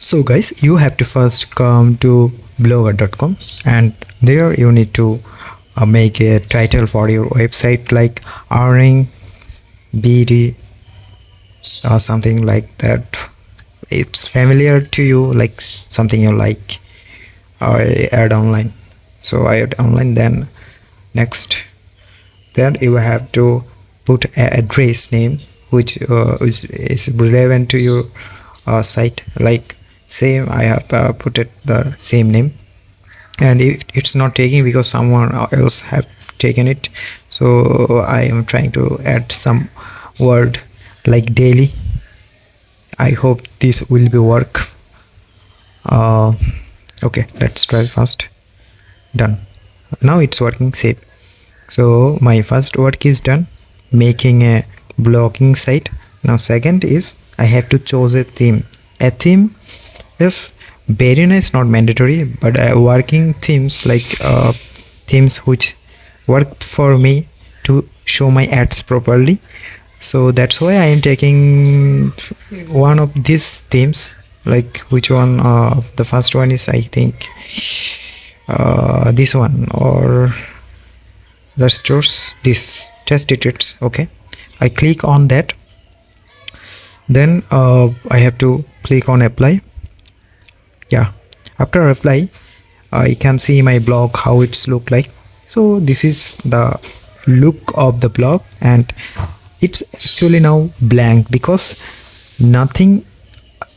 So guys, you have to first come to blogger.com, and there you need to make a title for your website like earning BD or something like that. It's familiar to you, like something you like. I add online, so I add online. Then next, then you have to put an address name which is relevant to your site. Like same, I have put it the same name, and it's not taking because someone else have taken it, so I am trying to add some word like daily. I hope this will be work. Okay, let's try first. Done. Now it's working. Save. So my first work is done, making a blogging site. Now second is I have to choose a theme. A theme is very nice, not mandatory, but working themes like themes which work for me to show my ads properly. So that's why I am taking one of these themes. Like which one? The first one is, I think, this one, or let's choose this. Test it. It's okay. I click on that. Then I have to click on apply. Yeah, after apply, I can see my blog how it's look like. So this is the look of the blog, and it's actually now blank because nothing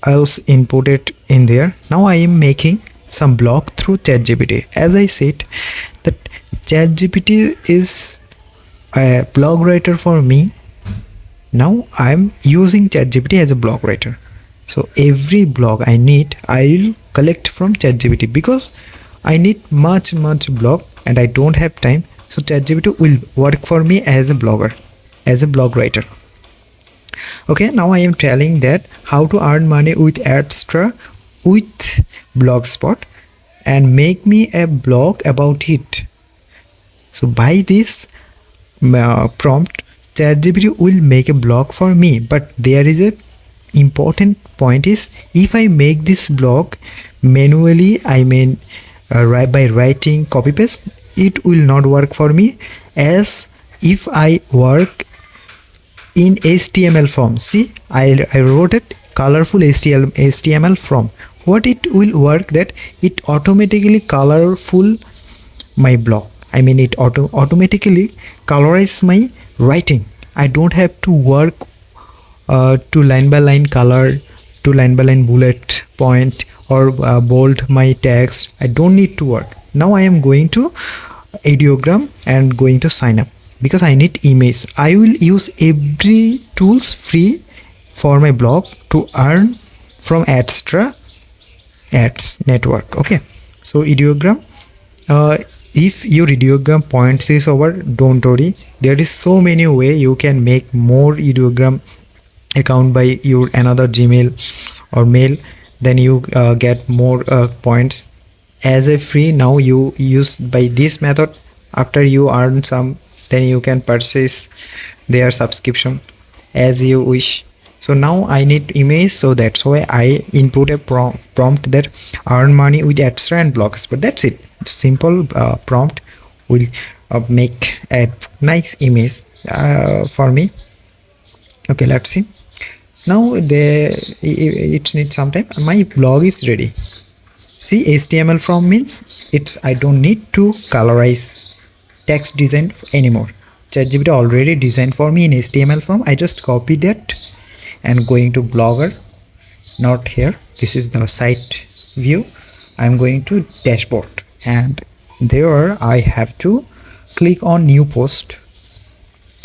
else inputted in there. Now I am making some blog through ChatGPT. As I said, that ChatGPT is a blog writer for me. Now I'm using ChatGPT as a blog writer. So every blog I need, I'll collect from ChatGPT because I need much blog and I don't have time. So ChatGPT will work for me as a blogger, as a blog writer. Okay, now I am telling that how to earn money with Adsterra with Blogspot and make me a blog about it. So by this prompt, ChatGPT will make a blog for me. But there is a important point is, if I make this blog manually, I mean by writing copy paste, it will not work for me. As if I work in HTML form, see, I wrote it colorful HTML form. What it will work, that it automatically colorful my blog. I mean it automatically colorize my writing. I don't have to work to line by line color, to line by line bullet point, or bold my text. I don't need to work. Now I am going to ideogram and going to sign up because I need image. I will use every tools free for my blog to earn from Adsterra ads network. Okay, so ideogram, if your ideogram points is over, don't worry, there is so many way you can make more ideogram account by your another Gmail or mail. Then you get more points as a free. Now you use by this method. After you earn some, then you can purchase their subscription as you wish. So now I need image, so that's why I input a prompt that earn money with Adsterra and blogs. But that's it. Simple prompt will make a nice image for me. Okay, let's see. Now it needs some time. My blog is ready. See, HTML form means I don't need to colorize text design anymore. ChatGPT already designed for me in HTML form. I just copy that and going to Blogger. Not here. This is the site view. I'm going to dashboard, and there I have to click on new post.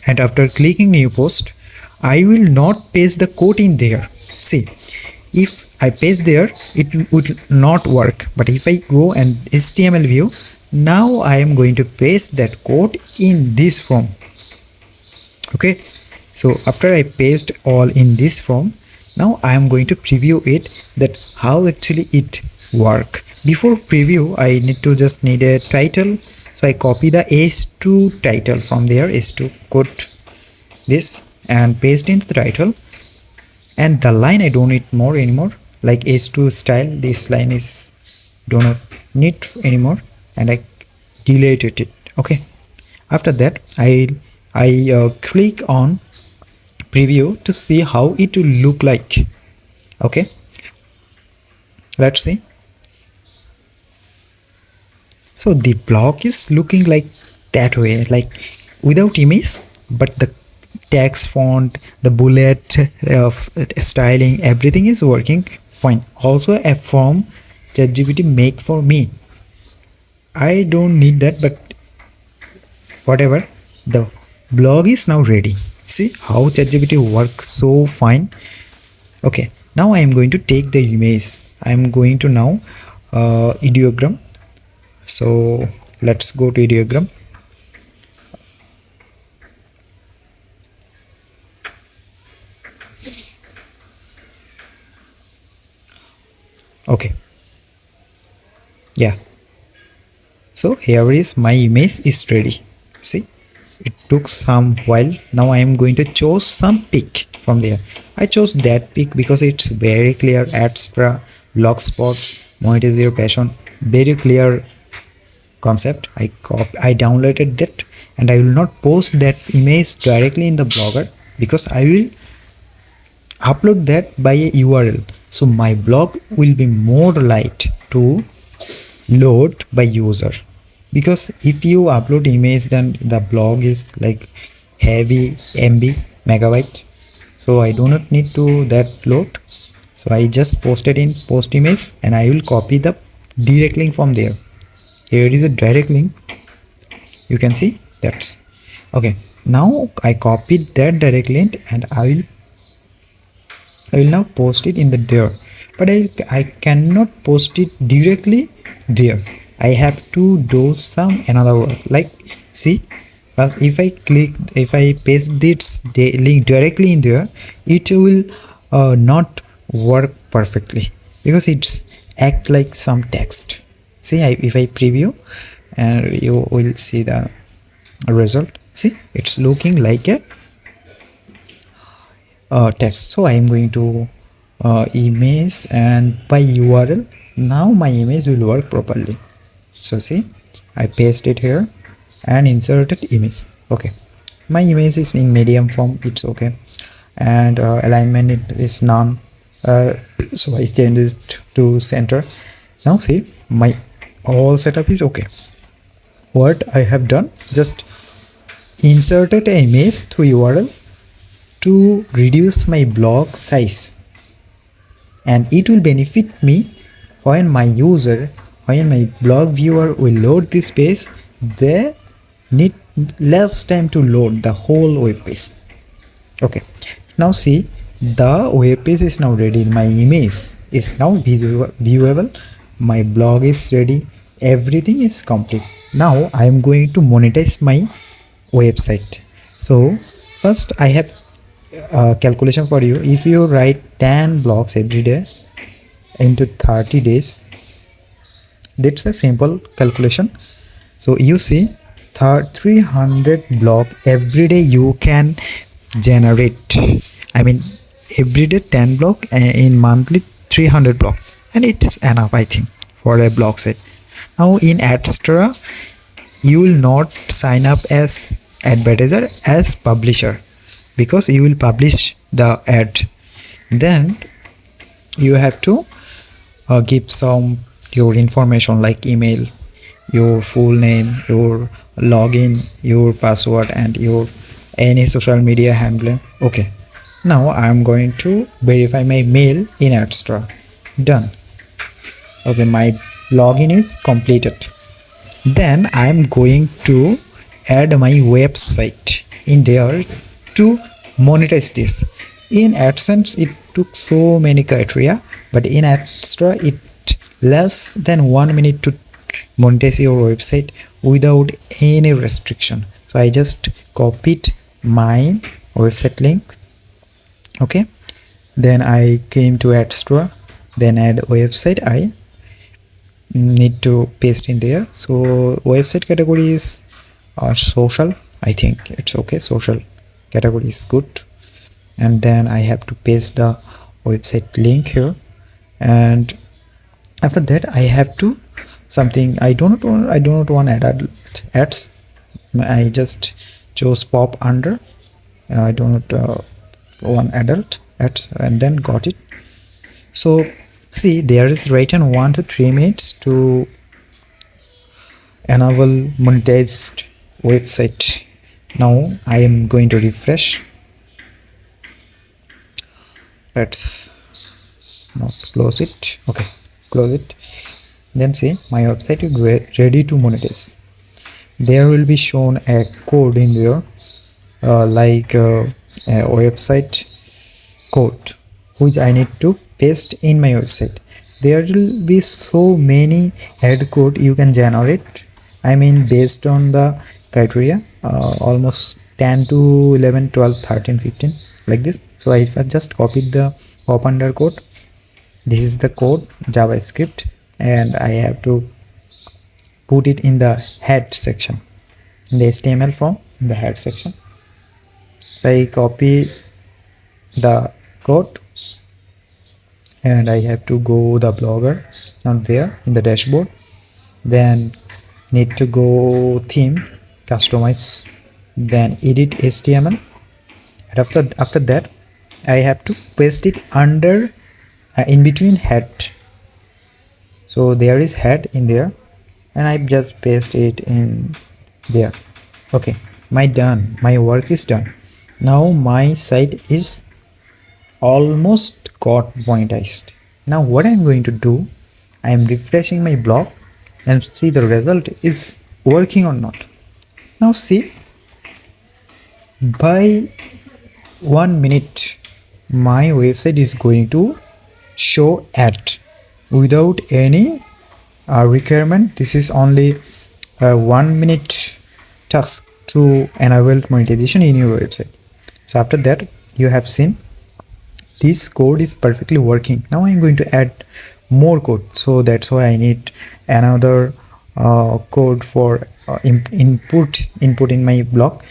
And after clicking new post, I will not paste the code in there. See, if I paste there, it would not work. But if I go and HTML view, now I am going to paste that code in this form. Okay, so after I paste all in this form, now I am going to preview it, that how actually it work. Before preview, I need a title. So I copy the h2 title from there, h2 code this, and paste into the title. And the line I don't need more anymore. like H2 style. This line is do not need anymore, and I deleted it. Okay, after that I click on preview to see how it will look like. Okay, let's see. So the blog is looking like that way, like without image, but the text font, the bullet styling, everything is working fine. Also a form ChatGPT make for me. I don't need that, but whatever. The blog is now ready. See how ChatGPT works so fine. Okay, now I am going to take the image. I am going to now ideogram. So let's go to ideogram. Okay, yeah, so here is my image is ready. See, it took some while. Now I am going to choose some pic from there. I chose that pic because it's very clear. Adsterra, blogspot, monetize your passion, very clear concept. I downloaded that, and I will not post that image directly in the blogger because I will upload that by a URL. So my blog will be more light to load by user, because if you upload image then the blog is like heavy MB megabyte, so I do not need to that load. So I just posted in post image, and I will copy the direct link from there. Here is a direct link, you can see. That's okay. Now I copied that direct link, and I will now post it in the there, but I cannot post it directly there. I have to do some another work, like see, but if I paste this link directly in there, it will not work perfectly because it's act like some text. See, if I preview, and you will see the result. See, it's looking like a text. So I am going to image, and by URL now my image will work properly. So see, I paste it here and inserted image. Okay, my image is in medium form, it's okay, and alignment is none. So I change it to center. Now see, my all setup is okay. What I have done, just inserted an image through URL to reduce my blog size, and it will benefit me when my blog viewer will load this page. They need less time to load the whole web page. Okay, now see, the web page is now ready. My image is now viewable, my blog is ready, everything is complete. Now I am going to monetize my website. So first I have calculation for you. If you write 10 blogs every day into 30 days, that's a simple calculation. So you see, 300 blog every day you can generate. I mean, every day 10 blog, in monthly 300 blog, and it is enough, I think, for a blog site. Now in Adsterra, you will not sign up as advertiser, as publisher, because you will publish the ad. Then you have to give some your information like email, your full name, your login, your password, and your any social media handle. Okay, now I am going to verify my mail in Adsterra. Done. Okay, my login is completed. Then I am going to add my website in there to monetize this. In AdSense it took so many criteria, but in Adsterra it less than 1 minute to monetize your website without any restriction. So I just copied my website link. Okay, then I came to Adsterra, then add website. I need to paste in there. So website category is social, I think it's okay, social category is good. And then I have to paste the website link here, and after that I have to something. I do not want adult ads. I just chose pop under. I do not want adult ads, and then got it. So see, there is written 1 to 3 minutes to enable monetized website. Now I am going to refresh. Let's not close it. Okay, close it. Then see, my website is ready to monetize. There will be shown a code in there, like a website code, which I need to paste in my website. There will be so many ad code you can generate. I mean, based on the criteria, almost 10 to 11, 12, 13, 15, like this. So if I just copied the pop under code, this is the code JavaScript, and I have to put it in the head section, in the HTML form, in the head section. So I copy the code, and I have to go the blogger, not there, in the dashboard. Then need to go theme, customize, then edit HTML, and after that I have to paste it under in between head. So there is head in there, and I just paste it in there. Okay, my work is done. Now my site is almost got monetized. Now what I'm going to do, I am refreshing my blog and see the result is working or not. Now see, by 1 minute my website is going to show ad without any requirement. This is only a 1 minute task to enable monetization in your website. So after that, you have seen this code is perfectly working. Now I'm going to add more code, so that's why I need another code for input in my blog.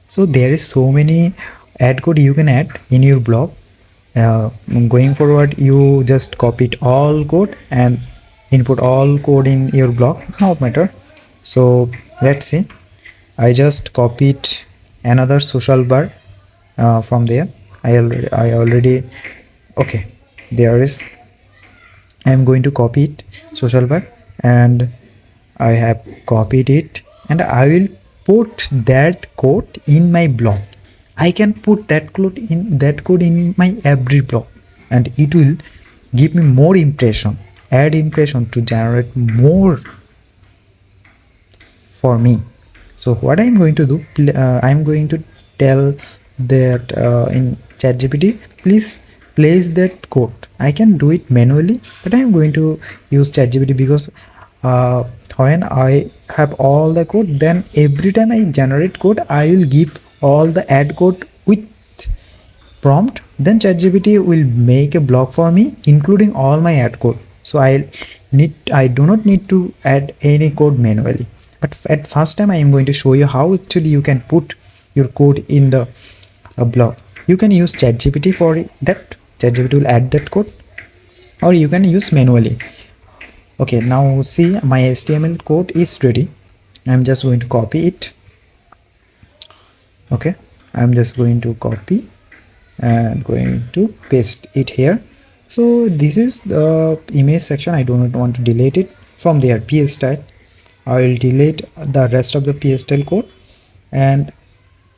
So there is so many ad code you can add in your blog. Going forward, you just copy it all code and input all code in your blog, no matter. So let's see, I just copied another social bar from there. I already okay, there is. I am going to copy it, social bar, and I have copied it, and I will put that code in my blog. I can put that code in my every blog, and it will give me more impression, add impression to generate more for me. So what I'm going to do, I'm going to tell that in ChatGPT, please place that code. I can do it manually, but I'm going to use ChatGPT because when I have all the code, then every time I generate code, I will give all the ad code with prompt. Then ChatGPT will make a blog for me, including all my ad code. So I do not need to add any code manually. But at first time I am going to show you how actually you can put your code in the blog. You can use ChatGPT for that. ChatGPT will add that code, or you can use manually. Okay, now see, my HTML code is ready. I'm just going to copy it. Okay, I'm just going to copy and going to paste it here. So this is the image section. I do not want to delete it from there. PS style, I will delete the rest of the PS style code and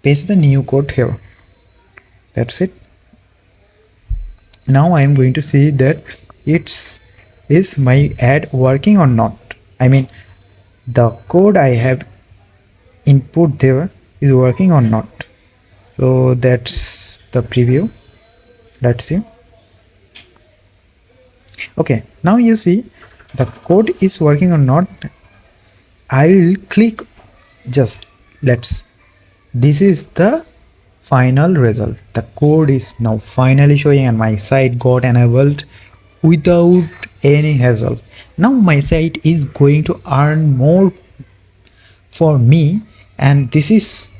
paste the new code here. That's it. Now I am going to see that is my ad working or not. I mean, the code I have input there is working or not. So that's the preview. Let's see. Okay, now you see the code is working or not. I will click, just this is the final result. The code is now finally showing and my site got enabled without any hassle. Now my site is going to earn more for me, and this is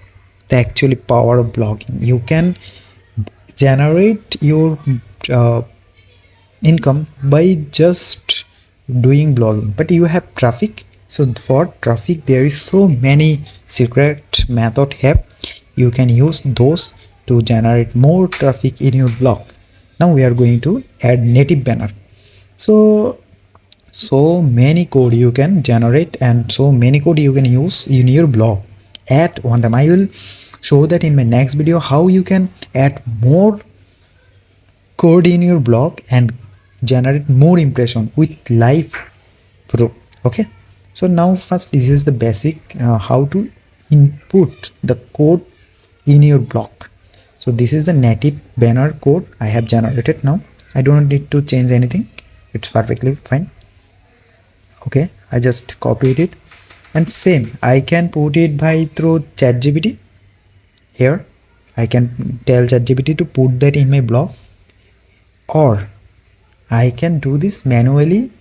the actually power of blogging. You can generate your income by just doing blogging, but you have traffic. So for traffic there is so many secret method have. You can use those to generate more traffic in your blog. Now we are going to add native banner. So many code you can generate and so many code you can use in your blog at one time. I will show that in my next video how you can add more code in your blog and generate more impression with live proof. Okay, so now first this is the basic how to input the code in your blog. So this is the native banner code I have generated. Now I don't need to change anything, it's perfectly fine. Okay, I just copied it, and same I can put it by through ChatGPT. Here I can tell ChatGPT to put that in my blog, or I can do this manually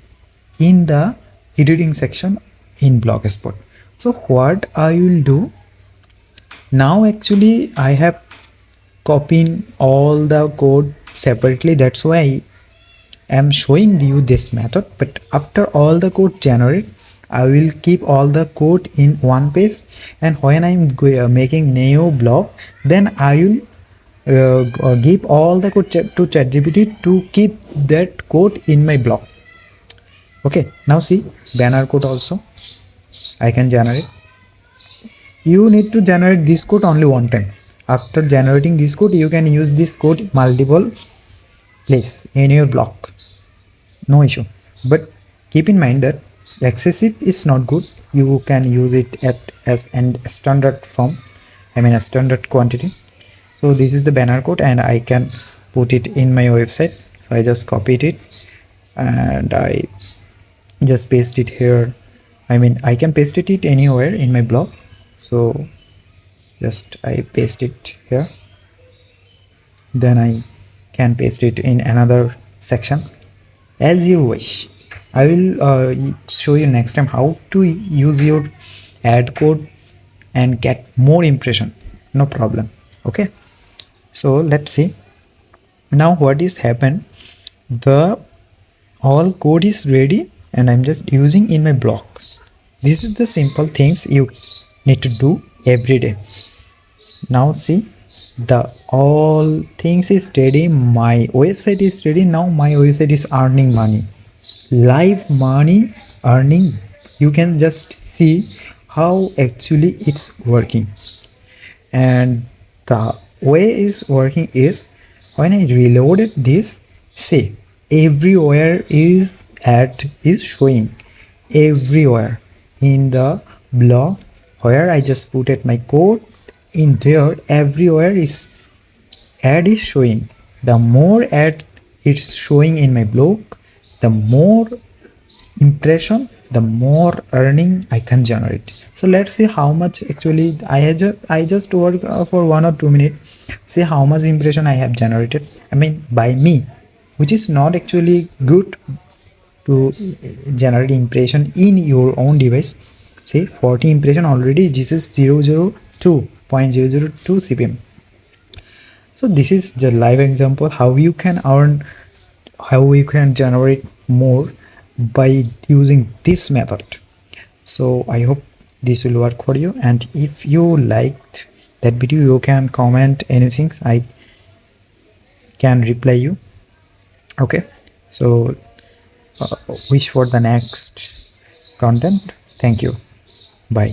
in the editing section in Blogspot. So what I will do now, actually I have copied all the code separately, that's why I am showing you this method. But after all the code generate, I will keep all the code in one page, and when I'm making new blog, then I will give all the code to ChatGPT to keep that code in my blog. Okay, now see banner code also I can generate. You need to generate this code only one time. After generating this code, you can use this code multiple place in your blog, no issue. But keep in mind that excessive is not good. You can use it as a standard form, I mean a standard quantity. So this is the banner code and I can put it in my website. So I just copied it and I just paste it here. I mean I can paste it anywhere in my blog. So just I paste it here, then I can paste it in another section as you wish. I will show you next time how to use your ad code and get more impression, no problem. Okay, so let's see now what is happened. The all code is ready and I'm just using in my blog. This is the simple things you need to do every day. Now see, the all things is ready, my website is ready. Now my website is earning money, live money earning. You can just see how actually it's working. And the way it's working is when I reloaded this, see everywhere is ad is showing, everywhere in the blog where I just put it my code in there, everywhere is ad is showing. The more ad it's showing in my blog, the more impression, the more earning I can generate. So let's see how much actually I just work for 1 or 2 minutes. See how much impression I have generated, I mean by me, which is not actually good to generate impression in your own device. Say 40 impression already, this is 002.002 CPM. So this is the live example how you can earn, how you can generate more by using this method. So I hope this will work for you, and if you liked that video you can comment anything, I can reply you. Okay, so wish for the next content. Thank you, bye.